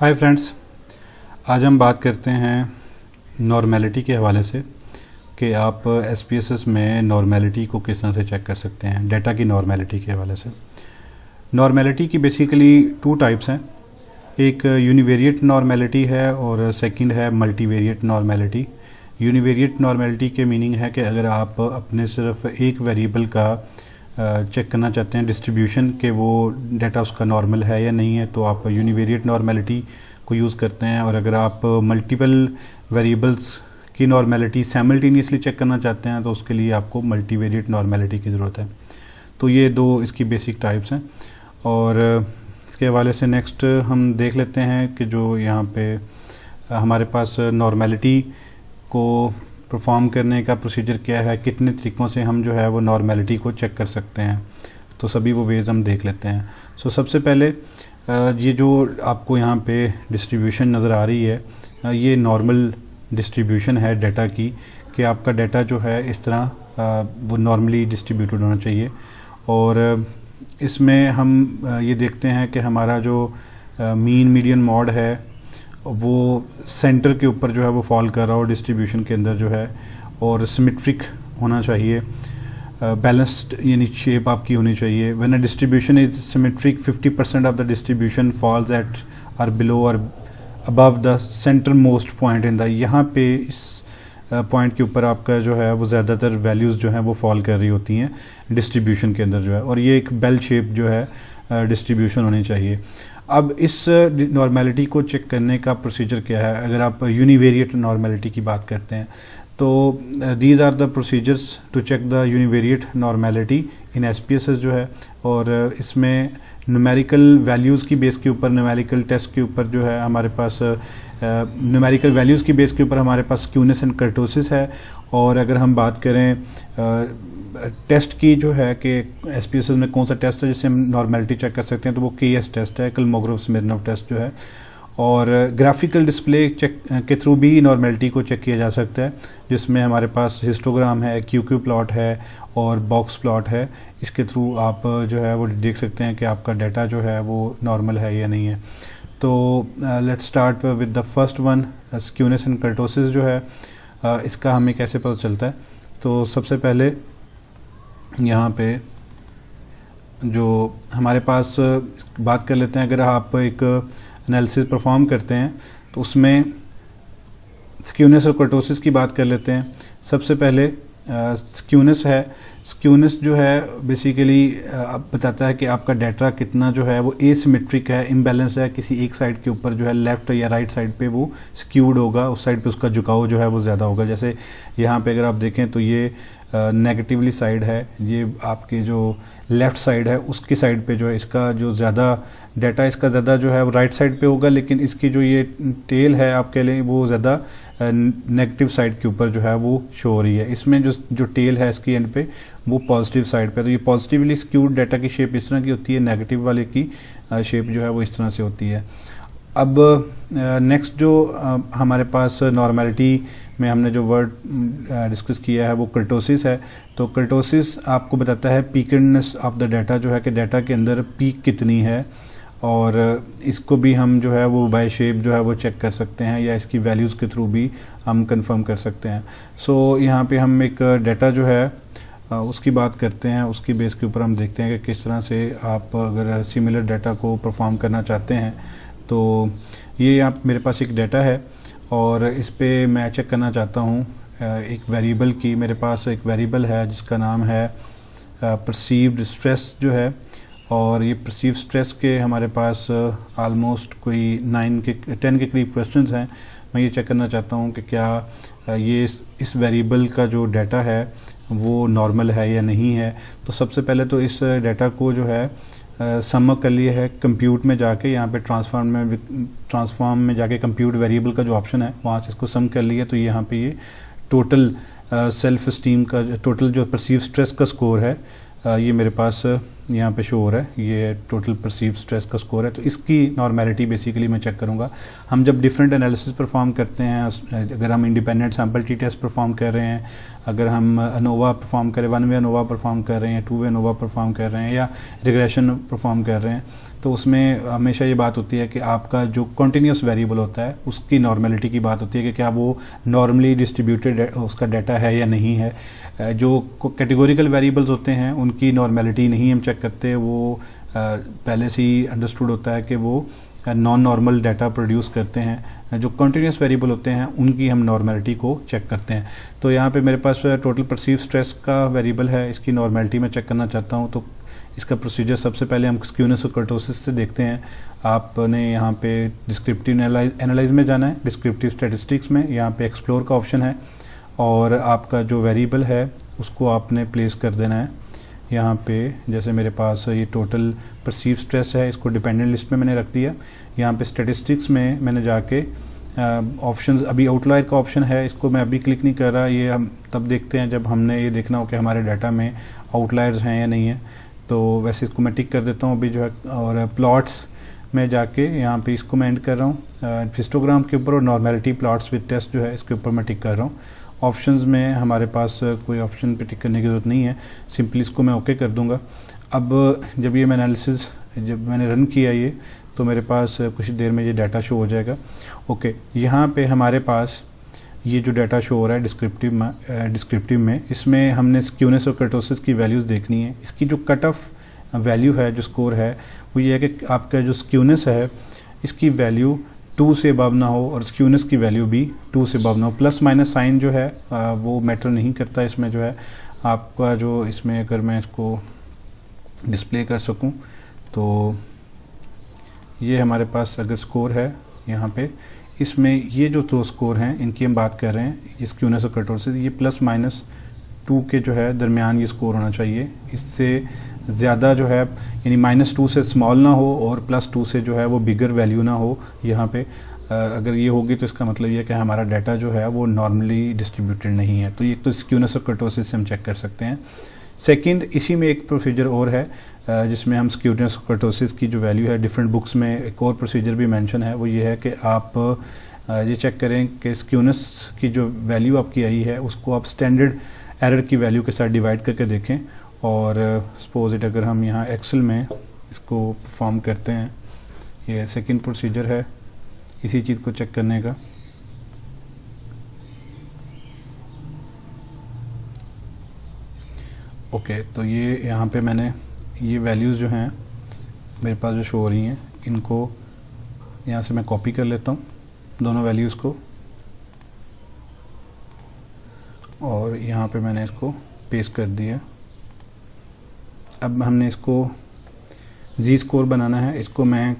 Hi friends, आज हम बात करते हैं नॉर्मेलिटी के हवाले से कि आप एसपीएसएस में नॉर्मेलिटी को किस तरह से चेक कर सकते हैं। डाटा की नॉर्मेलिटी के हवाले से नॉर्मेलिटी की बेसिकली टू टाइप्स हैं। एक यूनिवेरिएट नॉर्मेलिटी है और सेकंड है मल्टीवेरिएट नॉर्मेलिटी। यूनिवेरिएट नॉर्मेलिटी के मीनिंग है कि अगर आप अपने सिर्फ एक वेरिएबल का चेक करना चाहते हैं डिस्ट्रीब्यूशन के वो डाटा उसका नॉर्मल है या नहीं है, तो आप यूनिवेरिएट नॉर्मेलिटी को यूज़ करते हैं। और अगर आप मल्टीपल वेरिएबल्स की नॉर्मेलिटी साइमल्टेनियसली चेक करना चाहते हैं तो उसके लिए आपको मल्टीवेरिएट नॉर्मेलिटी की ज़रूरत है। तो ये दो इसकी बेसिक टाइप्स हैं। और इसके हवाले से नेक्स्ट हम देख लेते हैं कि जो यहाँ पे हमारे पास नॉर्मेलिटी को परफॉर्म करने का प्रोसीजर क्या है, कितने तरीक़ों से हम जो है वो नॉर्मेलिटी को चेक कर सकते हैं। तो सभी वो वेज़ हम देख लेते हैं। सबसे पहले ये जो आपको यहाँ पे डिस्ट्रीब्यूशन नज़र आ रही है, ये नॉर्मल डिस्ट्रीब्यूशन है डाटा की, कि आपका डाटा जो है इस तरह वो नॉर्मली डिस्ट्रीब्यूटेड होना चाहिए। और इसमें हम ये देखते हैं कि हमारा जो मीन मीडियन मॉड है वो सेंटर के ऊपर जो है वो फॉल कर रहा हो डिस्ट्रीब्यूशन के अंदर जो है, और सिमेट्रिक होना चाहिए, बैलेंस्ड यानी शेप आपकी होनी चाहिए। When a distribution is symmetric 50% of the distribution falls at और बिलो और above the centre most point in the, यहाँ पे इस पॉइंट के ऊपर आपका जो है वो ज़्यादातर वैल्यूज़ जो हैं वो फॉल कर रही होती हैं डिस्ट्रीब्यूशन के अंदर जो है, और ये एक बेल शेप जो है डिस्ट्रीब्यूशन होनी चाहिए। अब इस नॉर्मेलिटी को चेक करने का प्रोसीजर क्या है। अगर आप यूनिवेरिएट नॉर्मेलिटी की बात करते हैं तो these are the procedures to check the univariate normality in SPSS जो है। और इसमें न्यूमेरिकल वैल्यूज़ की बेस के ऊपर, न्यूमेरिकल टेस्ट के ऊपर जो है हमारे पास न्यूमेरिकल वैल्यूज़ की बेस के ऊपर हमारे पास स्क्यूनेस एंड कर्टोसिस है। और अगर हम बात करें टेस्ट की जो है कि एसपीएसएस में कौन सा टेस्ट है जिससे हम नॉर्मेलिटी चेक कर सकते हैं, तो वो केएस टेस्ट है, कोलमोग्रोफ-स्मिर्नोव टेस्ट जो है। और ग्राफिकल डिस्प्ले चेक के थ्रू भी नॉर्मेलिटी को चेक किया जा सकता है, जिसमें हमारे पास हिस्टोग्राम है, क्यू प्लॉट है और बॉक्स प्लॉट है। इसके थ्रू आप जो है वो देख सकते हैं कि आपका डाटा जो है वो नॉर्मल है या नहीं है। तो let's start with the first one, skewness and kurtosis जो है, इसका हमें कैसे पता चलता है। तो सबसे पहले यहाँ पे जो हमारे पास बात कर लेते हैं, अगर आप एक एनालिसिस परफॉर्म करते हैं तो उसमें स्क्यूनेस और कर्टोसिस की बात कर लेते हैं। सबसे पहले स्क्यूनेस है। स्क्यूनेस जो है बेसिकली बताता है कि आपका डाटा कितना जो है वो एसिमेट्रिक है, इम्बैलेंस है, किसी एक साइड के ऊपर जो है लेफ़्ट या राइट साइड पे वो स्क्यूड होगा, उस साइड पे उसका झुकाव जो है वो ज़्यादा होगा। जैसे यहाँ पे अगर आप देखें तो ये नेगेटिवली साइड है, ये आपके जो लेफ़्ट साइड है उसकी साइड पे जो है इसका जो ज़्यादा डाटा इसका ज़्यादा जो है वो राइट साइड पे होगा, लेकिन इसकी जो ये टेल है आपके लिए वो ज़्यादा नेगेटिव साइड के ऊपर जो है वो शो हो रही है। इसमें जो टेल है इसकी एंड पे वो पॉजिटिव साइड पे, तो ये पॉजिटिवली स्क्यूड डाटा की शेप इस तरह की होती है, नेगेटिव वाले की शेप जो है वो इस तरह से होती है। अब नेक्स्ट जो हमारे पास नॉर्मेलिटी में हमने जो वर्ड डिस्कस किया है वो कर्टोसिस है। तो कर्टोसिस आपको बताता है पीकेडनेस ऑफ द डाटा, जो है कि डाटा के अंदर पीक कितनी है, और इसको भी हम जो है वो बाय शेप जो है वो चेक कर सकते हैं या इसकी वैल्यूज़ के थ्रू भी हम कंफर्म कर सकते हैं। यहाँ पे हम एक डाटा जो है उसकी बात करते हैं, उसकी बेस के ऊपर हम देखते हैं कि किस तरह से आप अगर सिमिलर डाटा को परफॉर्म करना चाहते हैं। तो ये आप मेरे पास एक डाटा है और इस पे मैं चेक करना चाहता हूँ एक वेरिएबल की। मेरे पास एक वेरिएबल है जिसका नाम है परसीव्ड स्ट्रेस जो है, और ये परसीव्ड स्ट्रेस के हमारे पास आलमोस्ट कोई 10 के करीब क्वेश्चंस हैं। मैं ये चेक करना चाहता हूँ कि क्या ये इस वेरिएबल का जो डाटा है वो नॉर्मल है या नहीं है। तो सबसे पहले तो इस डाटा को जो है सम कर लिए है कंप्यूट में जाके, यहाँ पे ट्रांसफॉर्म में जाके कंप्यूट वेरिएबल का जो ऑप्शन है वहाँ से इसको सम कर लिया। तो यहाँ पे ये टोटल सेल्फ स्टीम का टोटल जो परसीव स्ट्रेस का स्कोर है ये मेरे पास यहाँ पे शो हो रहा है, ये टोटल परसीव स्ट्रेस का स्कोर है। तो इसकी नॉर्मेलिटी बेसिकली मैं चेक करूँगा। हम जब डिफरेंट एनालिसिस परफॉर्म करते हैं, अगर हम independent sample t test perform कर रहे हैं, अगर हम अनोवा परफॉर्म करें, 1 वे अनोवा परफॉर्म कर रहे हैं, 2 वे अनोवा परफॉर्म कर रहे हैं, या रिग्रेशन परफॉर्म कर रहे हैं, तो उसमें हमेशा ये बात होती है कि आपका जो कंटिन्यूस वेरिएबल होता है उसकी नॉर्मेलिटी की बात होती है कि क्या वो नॉर्मली डिस्ट्रीब्यूटेड उसका डाटा है या नहीं है। जो कैटेगोरिकल वेरिएबल्स होते हैं उनकी नॉर्मेलिटी नहीं हम चेक करते, वो पहले से ही अंडरस्टूड होता है कि वो नॉन नॉर्मल डाटा प्रोड्यूस करते हैं। जो कंटिन्यूस वेरिएबल होते हैं उनकी हम नॉर्मेलिटी को चेक करते हैं। तो यहाँ पे मेरे पास टोटल परसीव स्ट्रेस का वेरिएबल है, इसकी नॉर्मेलिटी मैं चेक करना चाहता हूँ। तो इसका प्रोसीजर सबसे पहले हम स्क्यूनेस और कर्टोसिस से देखते हैं। आपने यहाँ पे डिस्क्रिप्टिव एनालाइज में जाना है, डिस्क्रिप्टिव स्टैटिस्टिक्स में यहाँ पे एक्सप्लोर का ऑप्शन है और आपका जो वेरिएबल है उसको आपने प्लेस कर देना है यहाँ पे। जैसे मेरे पास ये टोटल परसीव स्ट्रेस है, इसको डिपेंडेंट लिस्ट में मैंने रख दिया। यहाँ पे स्टैटिस्टिक्स में मैंने जाके ऑप्शंस, अभी आउटलायर का ऑप्शन है, इसको मैं अभी क्लिक नहीं कर रहा, ये हम तब देखते हैं जब हमने ये देखना हो कि हमारे डाटा में आउटलायर्स हैं या नहीं है। तो वैसे इसको मैं टिक कर देता हूँ अभी जो है। और प्लॉट्स में जाके यहाँ पे इसको मैं एंड कर रहा हूँ हिस्टोग्राम के ऊपर, और नॉर्मेलिटी प्लॉट्स विद टेस्ट जो है इसके ऊपर मैं टिक कर रहा हूँ। ऑप्शंस में हमारे पास कोई ऑप्शन पे टिक करने की ज़रूरत नहीं है, सिंपली इसको मैं ओके कर दूंगा। अब जब ये मैं एनालिसिस जब मैंने रन किया ये, तो मेरे पास कुछ देर में ये डाटा शो हो जाएगा। ओके, यहाँ पे हमारे पास ये जो डाटा शो हो रहा है डिस्क्रिप्टिव में इसमें हमने स्क्यूनेस और कर्टोसिस की वैल्यूज़ देखनी है। इसकी जो कट ऑफ वैल्यू है, जो स्कोर है, वो ये है कि आपका जो स्क्यूनेस है इसकी वैल्यू 2 से अबव ना हो और स्क्यूनेस की वैल्यू भी 2 से अबव ना हो। प्लस माइनस साइन जो है वो मैटर नहीं करता इसमें जो है आपका। जो इसमें अगर मैं इसको डिस्प्ले कर सकूं तो ये हमारे पास अगर स्कोर है यहाँ पे, इसमें ये जो 2 स्कोर हैं इनकी हम बात कर रहे हैं, ये स्क्यूनेस और कर्टोसिस, ये +- 2 के जो है दरमियान ये स्कोर होना चाहिए। इससे ज़्यादा जो है यानी -2 से स्मॉल ना हो और +2 से जो है वो बिगर वैल्यू ना हो यहाँ पे। अगर ये होगी तो इसका मतलब ये कि हमारा डाटा जो है वो नॉर्मली डिस्ट्रीब्यूटेड नहीं है। तो ये तो स्क्यूनेस और कर्टोसिस से हम चेक कर सकते हैं। सेकंड, इसी में एक प्रोसीजर और है जिसमें हम स्क्यूनेस और कर्टोसिस की जो वैल्यू है, डिफरेंट बुक्स में एक और प्रोसीजर भी मेंशन है, वो ये है कि आप ये चेक करें कि स्क्यूनेस की जो वैल्यू आपकी आई है उसको आप स्टैंडर्ड एरर की वैल्यू के साथ डिवाइड करके देखें। और सपोज इट अगर हम यहाँ एक्सेल में इसको परफॉर्म करते हैं, ये सेकंड प्रोसीजर है इसी चीज़ को चेक करने का। ओके, तो ये यहाँ पे मैंने ये वैल्यूज़ जो हैं मेरे पास जो शो हो रही हैं, इनको यहाँ से मैं कॉपी कर लेता हूँ दोनों वैल्यूज़ को, और यहाँ पे मैंने इसको पेस्ट कर दिया। अब हमने इसको जी स्कोर बनाना है, इसको मैं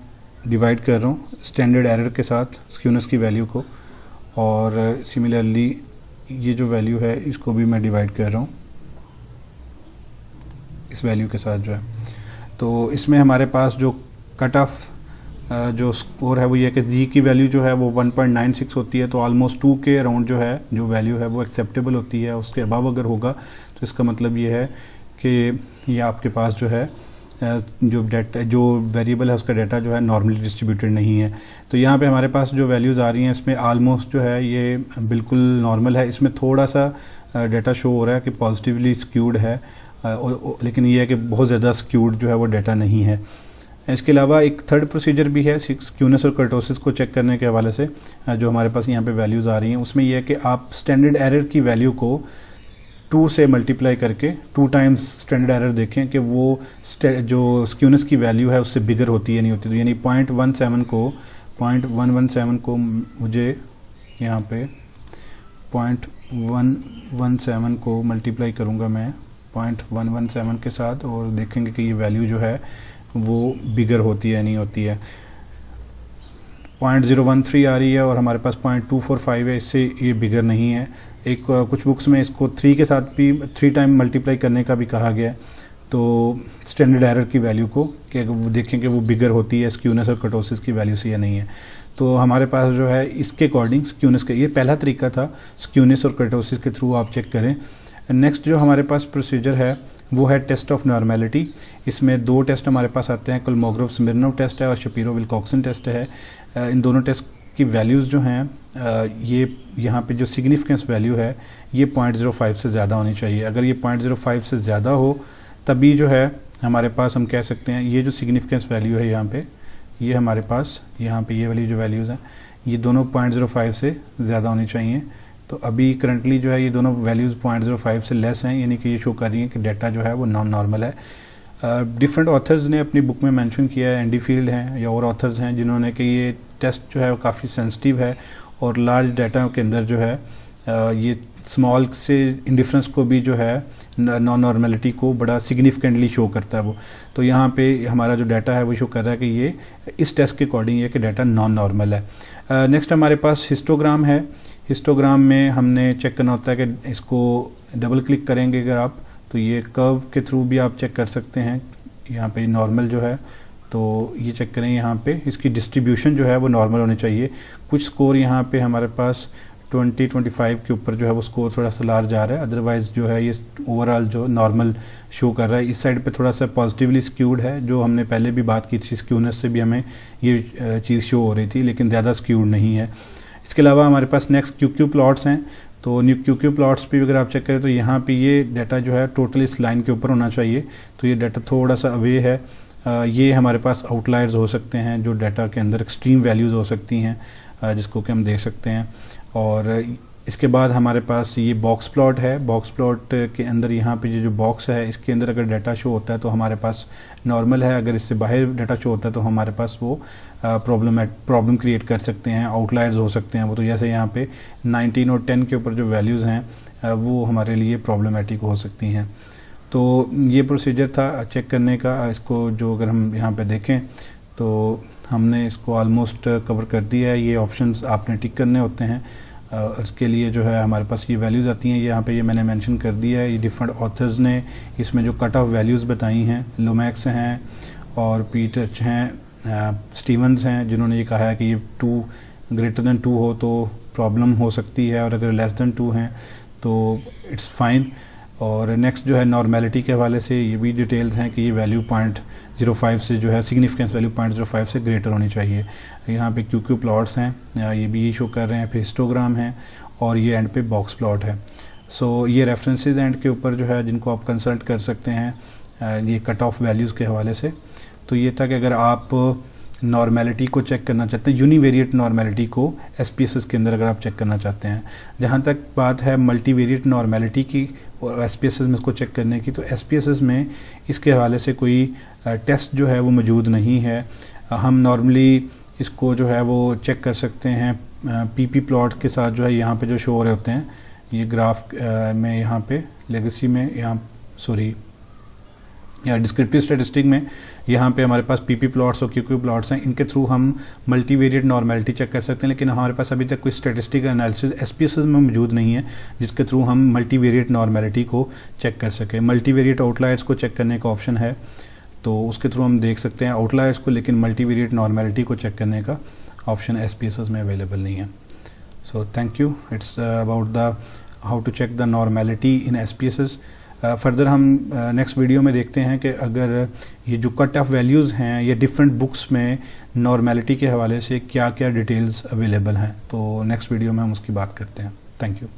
डिवाइड कर रहा हूँ स्टैंडर्ड एरर के साथ स्क्यूनेस की वैल्यू को, और सिमिलरली ये जो वैल्यू है इसको भी मैं डिवाइड कर रहा हूँ इस वैल्यू के साथ जो है। तो इसमें हमारे पास जो कट ऑफ जो स्कोर है वो ये है कि जी की वैल्यू जो है वो 1.96 होती है, तो ऑलमोस्ट 2 के अराउंड जो है जो वैल्यू है वो एक्सेप्टेबल होती है। उसके अबव अगर होगा तो इसका मतलब ये है कि ये आपके पास जो है जो डाटा जो वेरिएबल है उसका डाटा जो है नॉर्मली डिस्ट्रीब्यूटेड नहीं है। तो यहाँ पे हमारे पास जो वैल्यूज़ आ रही हैं इसमें ऑलमोस्ट जो है ये बिल्कुल नॉर्मल है। इसमें थोड़ा सा डाटा शो हो रहा है कि पॉजिटिवली स्क्यूड है, लेकिन ये है कि बहुत ज़्यादा स्क्यूड जो है वो डाटा नहीं है। इसके अलावा एक थर्ड प्रोसीजर भी है स्क्यूनेस और कर्टोसिस को चेक करने के हवाले से। जो हमारे पास यहाँ पे वैल्यूज़ आ रही हैं उसमें यह है कि आप स्टैंडर्ड एरर की वैल्यू को 2 से मल्टीप्लाई करके 2 टाइम्स स्टैंडर्ड एरर देखें कि वो जो स्क्यूनेस की वैल्यू है उससे बिगर होती है नहीं होती। तो यानी 0.117 को मुझे यहाँ पे 0.117 को मल्टीप्लाई करूँगा मैं 0.117 के साथ, और देखेंगे कि ये वैल्यू जो है वो बिगर होती है नहीं होती है। 0.013 आ रही है और हमारे पास 0.245 है, इससे ये बिगर नहीं है। एक कुछ बुक्स में इसको 3 के साथ भी 3 टाइम मल्टीप्लाई करने का भी कहा गया है। तो स्टैंडर्ड एरर की वैल्यू को कि वो देखें कि वो बिगर होती है स्क्यूनेस और कर्टोसिस की वैल्यू से या नहीं है। तो हमारे पास जो है इसके अकॉर्डिंग स्क्यूनेस का ये पहला तरीका था, स्क्यूनेस और कर्टोसिस के थ्रू आप चेक करें। नेक्स्ट जो हमारे पास प्रोसीजर है वो है टेस्ट ऑफ नॉर्मेलिटी। इसमें 2 टेस्ट हमारे पास आते हैं, कोलमोग्रोव-स्मिर्नोव टेस्ट है और शपीरो-विल्कॉक्सन टेस्ट है। इन दोनों टेस्ट की वैल्यूज़ जो हैं ये यहाँ पे जो सिग्निफिकेंस वैल्यू है ये 0.05 से ज़्यादा होनी चाहिए। अगर ये 0.05 से ज़्यादा हो तभी जो है हमारे पास हम कह सकते हैं ये जो सिग्निफिकेंस वैल्यू है यहाँ पे, ये हमारे पास यहाँ पे ये वाली जो वैल्यूज़ हैं ये दोनों 0.05 से ज़्यादा होनी चाहिए। तो अभी करंटली जो है ये दोनों वैल्यूज़ 0.05 से लेस हैं, यानी कि ये शो कर रही है कि डाटा जो है वो नॉन नॉर्मल है। डिफरेंट ऑथर्स ने अपनी बुक में मेंशन किया है, एंडी फील्ड हैं या और ऑथर्स हैं जिन्होंने कि ये टेस्ट जो है वो काफ़ी सेंसिटिव है और लार्ज डाटा के अंदर जो है ये स्मॉल से इंडिफरेंस को भी जो है नॉन नॉर्मलिटी को बड़ा सिग्निफिकेंटली शो करता है वो। तो यहाँ पे हमारा जो डाटा है वो शो कर रहा है कि ये इस टेस्ट के अकॉर्डिंग ये कि डाटा नॉन नॉर्मल है। नेक्स्ट हमारे पास हिस्टोग्राम है। हिस्टोग्राम में हमने चेक करना होता है कि इसको डबल क्लिक करेंगे अगर आप तो ये कर्व के थ्रू भी आप चेक कर सकते हैं। यहाँ पे नॉर्मल जो है तो ये चेक करें, यहाँ पे इसकी डिस्ट्रीब्यूशन जो है वो नॉर्मल होनी चाहिए। कुछ स्कोर यहाँ पे हमारे पास 20-25 के ऊपर जो है वो स्कोर थोड़ा सा लार्ज आ रहा है, अदरवाइज़ जो है ये ओवरऑल जो नॉर्मल शो कर रहा है। इस साइड पे थोड़ा सा पॉजिटिवली स्क्यूड है, जो हमने पहले भी बात की थी, स्क्यूनेस से भी हमें ये चीज़ शो हो रही थी, लेकिन ज़्यादा स्क्यूड नहीं है। इसके अलावा हमारे पास नेक्स्ट क्यू प्लॉट्स हैं। तो क्यू प्लॉट्स पे अगर आप चेक करें तो यहाँ पे ये डाटा जो है टोटल इस लाइन के ऊपर होना चाहिए। तो ये डाटा थोड़ा सा अवे है। ये हमारे पास आउटलायर्स हो सकते हैं जो डाटा के अंदर एक्सट्रीम वैल्यूज़ हो सकती हैं, जिसको कि हम देख सकते हैं। और इसके बाद हमारे पास ये बॉक्स प्लॉट है। बॉक्स प्लॉट के अंदर यहाँ पे जो बॉक्स है इसके अंदर अगर डाटा शो होता है तो हमारे पास नॉर्मल है, अगर इससे बाहर डाटा शो होता है तो हमारे पास वो प्रॉब्लम क्रिएट कर सकते हैं, आउटलायर्स हो सकते हैं वो। तो जैसे यहाँ पे 19 और 10 के ऊपर जो वैल्यूज़ हैं वो हमारे लिए प्रॉब्लमेटिक हो सकती हैं। तो ये प्रोसीजर था चेक करने का। इसको जो अगर हम यहाँ पे देखें तो हमने इसको ऑलमोस्ट कवर कर दिया है। ये ऑप्शंस आपने टिक करने होते हैं। इसके लिए जो है हमारे पास ये वैल्यूज़ आती हैं, यहाँ पे ये मैंने मेंशन कर दिया है। ये डिफरेंट ऑथर्स ने इसमें जो कट ऑफ वैल्यूज़ बताई हैं, लोमैक्स हैं और पीटच हैं, स्टीवंस हैं, जिन्होंने ये कहा है कि ये 2 ग्रेटर देन 2 हो तो प्रॉब्लम हो सकती है और अगर लेस देन 2 हैं तो इट्स फाइन। और नेक्स्ट जो है नॉर्मेलिटी के हवाले से ये भी डिटेल्स हैं कि ये वैल्यू 0.05 से जो है सिग्निफिकेंस वैल्यू 0.05 से ग्रेटर होनी चाहिए। यहाँ पे क्यू प्लॉट्स हैं, ये भी ये शो कर रहे हैं, फिर हिस्टोग्राम है और ये एंड पे बॉक्स प्लॉट है। सो ये रेफरेंसेस एंड के ऊपर जो है जिनको आप कंसल्ट कर सकते हैं ये कट ऑफ वैल्यूज़ के हवाले से। तो ये था कि अगर आप नॉर्मेलिटी को चेक करना चाहते हैं, यूनिवेरिएट नॉर्मेलिटी को SPSS के अंदर अगर आप चेक करना चाहते हैं। जहाँ तक बात है मल्टीवेरिएट नॉर्मेलिटी की और SPSS में इसको चेक करने की, तो SPSS में इसके हवाले से कोई टेस्ट जो है वो मौजूद नहीं है। हम नॉर्मली इसको जो है वो चेक कर सकते हैं PP प्लॉट के साथ। जो है यहाँ पे जो शो हो रहे होते हैं ये ग्राफ में, यहाँ पे लेगेसी में, यहाँ सॉरी या डिस्क्रिप्टिव स्टैटिस्टिक में यहाँ पे हमारे पास PP प्लॉट्स और क्यू प्लॉट्स हैं। इनके थ्रू हम मल्टीवेरिएट नॉर्मेलिटी चेक कर सकते हैं, लेकिन हमारे पास अभी तक कोई स्टैटिस्टिकल एनालिसिस SPSS में मौजूद नहीं है जिसके थ्रू हम मल्टीवेरिएट नॉर्मेलिटी को चेक कर सकें। मल्टीवेरिएट आउटलायर्स को चेक करने का ऑप्शन है, तो उसके थ्रू हम देख सकते हैं आउटलायर्स को, लेकिन मल्टीवेरिएट नॉर्मेलिटी को चेक करने का ऑप्शन SPSS में अवेलेबल नहीं है। So thank you. It's about the how to check the normality इन SPSS। फर्दर हम नेक्स्ट वीडियो में देखते हैं कि अगर ये जो कट ऑफ वैल्यूज़ हैं ये डिफरेंट बुक्स में नॉर्मेलिटी के हवाले से क्या क्या डिटेल्स अवेलेबल हैं, तो नेक्स्ट वीडियो में हम उसकी बात करते हैं। Thank you.